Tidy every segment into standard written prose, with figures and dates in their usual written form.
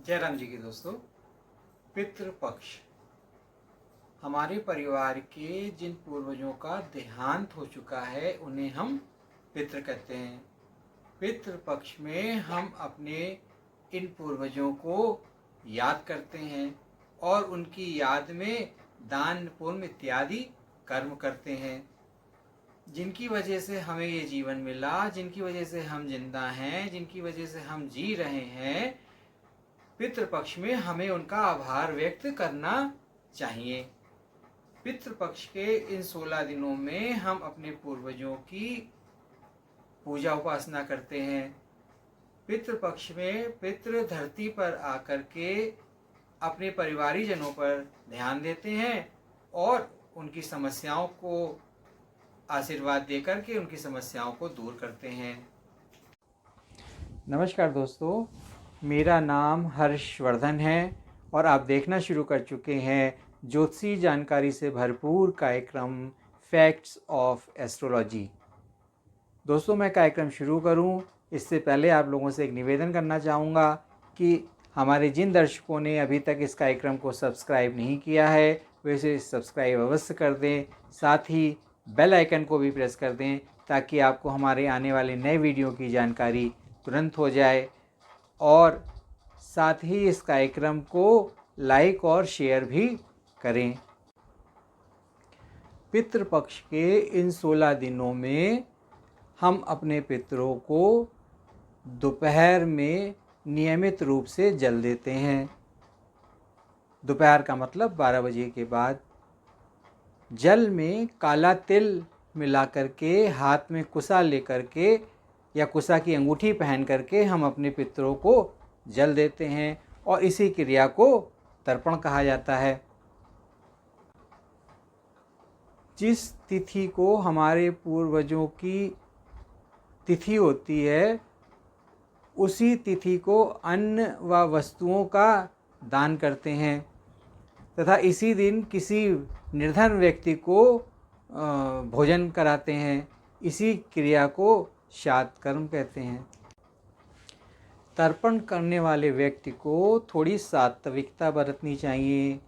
जय राम जी के दोस्तों। पितृपक्ष हमारे परिवार के जिन पूर्वजों का देहांत हो चुका है उन्हें हम पितृ कहते हैं। पितृपक्ष में हम अपने इन पूर्वजों को याद करते हैं और उनकी याद में दान पुण्य इत्यादि कर्म करते हैं, जिनकी वजह से हमें ये जीवन मिला, जिनकी वजह से हम जिंदा हैं, जिनकी वजह से हम जी रहे हैं। पितृपक्ष में हमें उनका आभार व्यक्त करना चाहिए। पितृपक्ष के इन 16 दिनों में हम अपने पूर्वजों की पूजा उपासना करते हैं। पितृपक्ष में पितृ धरती पर आकर के अपने परिवारीजनों पर ध्यान देते हैं और उनकी समस्याओं को आशीर्वाद देकर के उनकी समस्याओं को दूर करते हैं। नमस्कार दोस्तों, मेरा नाम हर्षवर्धन है और आप देखना शुरू कर चुके हैं ज्योतिषी जानकारी से भरपूर कार्यक्रम फैक्ट्स ऑफ एस्ट्रोलॉजी। दोस्तों, मैं कार्यक्रम शुरू करूं इससे पहले आप लोगों से एक निवेदन करना चाहूँगा कि हमारे जिन दर्शकों ने अभी तक इस कार्यक्रम को सब्सक्राइब नहीं किया है वैसे सब्सक्राइब अवश्य कर दें, साथ ही बेल आइकन को भी प्रेस कर दें ताकि आपको हमारे आने वाले नए वीडियो की जानकारी तुरंत हो जाए, और साथ ही इस कार्यक्रम को लाइक और शेयर भी करें। पितृपक्ष के इन 16 दिनों में हम अपने पितरों को दोपहर में नियमित रूप से जल देते हैं। दोपहर का मतलब 12 बजे के बाद। जल में काला तिल मिला करके, हाथ में कुसा लेकर के या कुसा की अंगूठी पहन करके हम अपने पितरों को जल देते हैं और इसी क्रिया को तर्पण कहा जाता है। जिस तिथि को हमारे पूर्वजों की तिथि होती है उसी तिथि को अन्न व वस्तुओं का दान करते हैं तथा इसी दिन किसी निर्धन व्यक्ति को भोजन कराते हैं। इसी क्रिया को श्राद्ध कर्म कहते हैं। तर्पण करने वाले व्यक्ति को थोड़ी सात्विकता बरतनी चाहिए।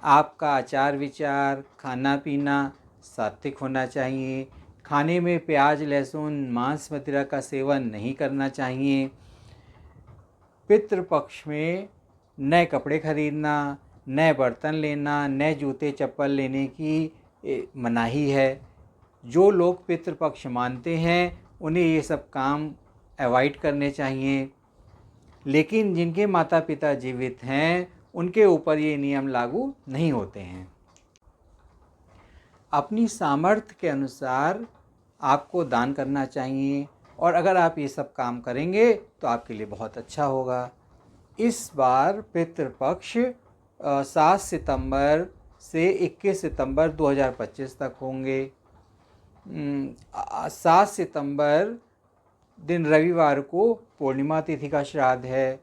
आपका आचार विचार, खाना पीना सात्विक होना चाहिए। खाने में प्याज, लहसुन, मांस, मदिरा का सेवन नहीं करना चाहिए। पितृपक्ष में नए कपड़े खरीदना, नए बर्तन लेना, नए जूते चप्पल लेने की मनाही है। जो लोग पितृपक्ष मानते हैं उन्हें ये सब काम अवॉइड करने चाहिए, लेकिन जिनके माता पिता जीवित हैं उनके ऊपर ये नियम लागू नहीं होते हैं। अपनी सामर्थ्य के अनुसार आपको दान करना चाहिए और अगर आप ये सब काम करेंगे तो आपके लिए बहुत अच्छा होगा। इस बार पितृपक्ष 7 सितंबर से 21 सितंबर 2025 तक होंगे। 7 सितंबर दिन रविवार को पूर्णिमा तिथि का श्राद्ध है।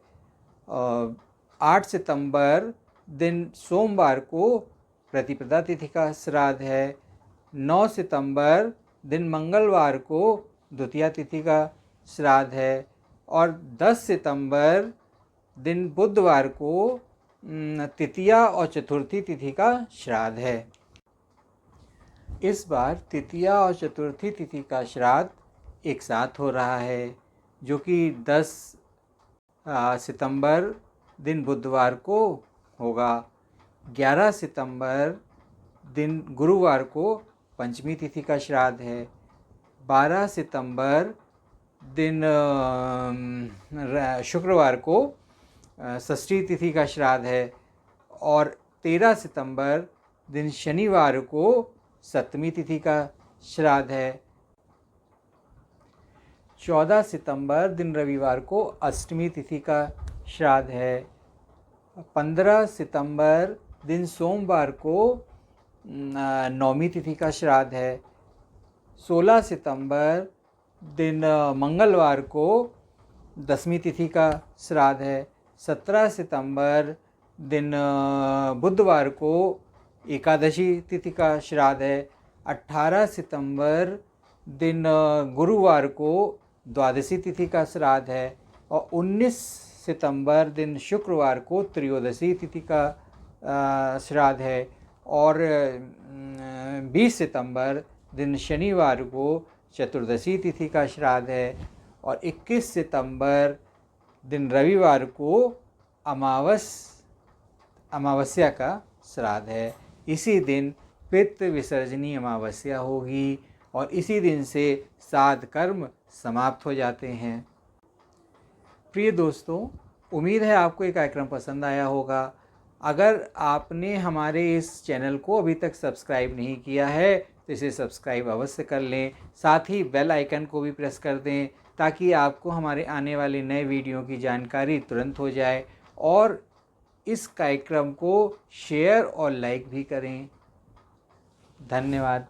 8 सितंबर दिन सोमवार को प्रतिपदा तिथि का श्राद्ध है। 9 सितंबर दिन मंगलवार को द्वितीया तिथि का श्राद्ध है और 10 सितंबर दिन बुधवार को तृतीया और चतुर्थी तिथि का श्राद्ध है। इस बार तृतीया और चतुर्थी तिथि का श्राद्ध एक साथ हो रहा है, जो कि 10 सितंबर दिन बुधवार को होगा। 11 सितंबर दिन गुरुवार को पंचमी तिथि का श्राद्ध है। 12 सितंबर दिन शुक्रवार को षष्ठी तिथि का श्राद्ध है और 13 सितंबर दिन शनिवार को सप्तमी तिथि का श्राद्ध है। 14 सितंबर दिन रविवार को अष्टमी तिथि का श्राद्ध है। 15 सितंबर दिन सोमवार को नौमी तिथि का श्राद्ध है। 16 सितंबर दिन मंगलवार को दसवीं तिथि का श्राद्ध है। 17 सितंबर दिन बुधवार को एकादशी तिथि का श्राद्ध है। 18 सितंबर दिन गुरुवार को द्वादशी तिथि का श्राद्ध है और 19 सितंबर दिन शुक्रवार को त्रयोदशी तिथि का श्राद्ध है और 20 सितंबर दिन शनिवार को चतुर्दशी तिथि का श्राद्ध है और 21 सितंबर दिन रविवार को अमावस्या का श्राद्ध है। इसी दिन पितृ विसर्जनी अमावस्या होगी और इसी दिन से श्राद्ध कर्म समाप्त हो जाते हैं। प्रिय दोस्तों, उम्मीद है आपको ये कार्यक्रम पसंद आया होगा। अगर आपने हमारे इस चैनल को अभी तक सब्सक्राइब नहीं किया है तो इसे सब्सक्राइब अवश्य कर लें। साथ ही बेल आइकन को भी प्रेस कर दें ताकि आपको हमारे आने वाले नए वीडियो की जानकारी तुरंत हो जाए और इस कार्यक्रम को शेयर और लाइक भी करें। धन्यवाद।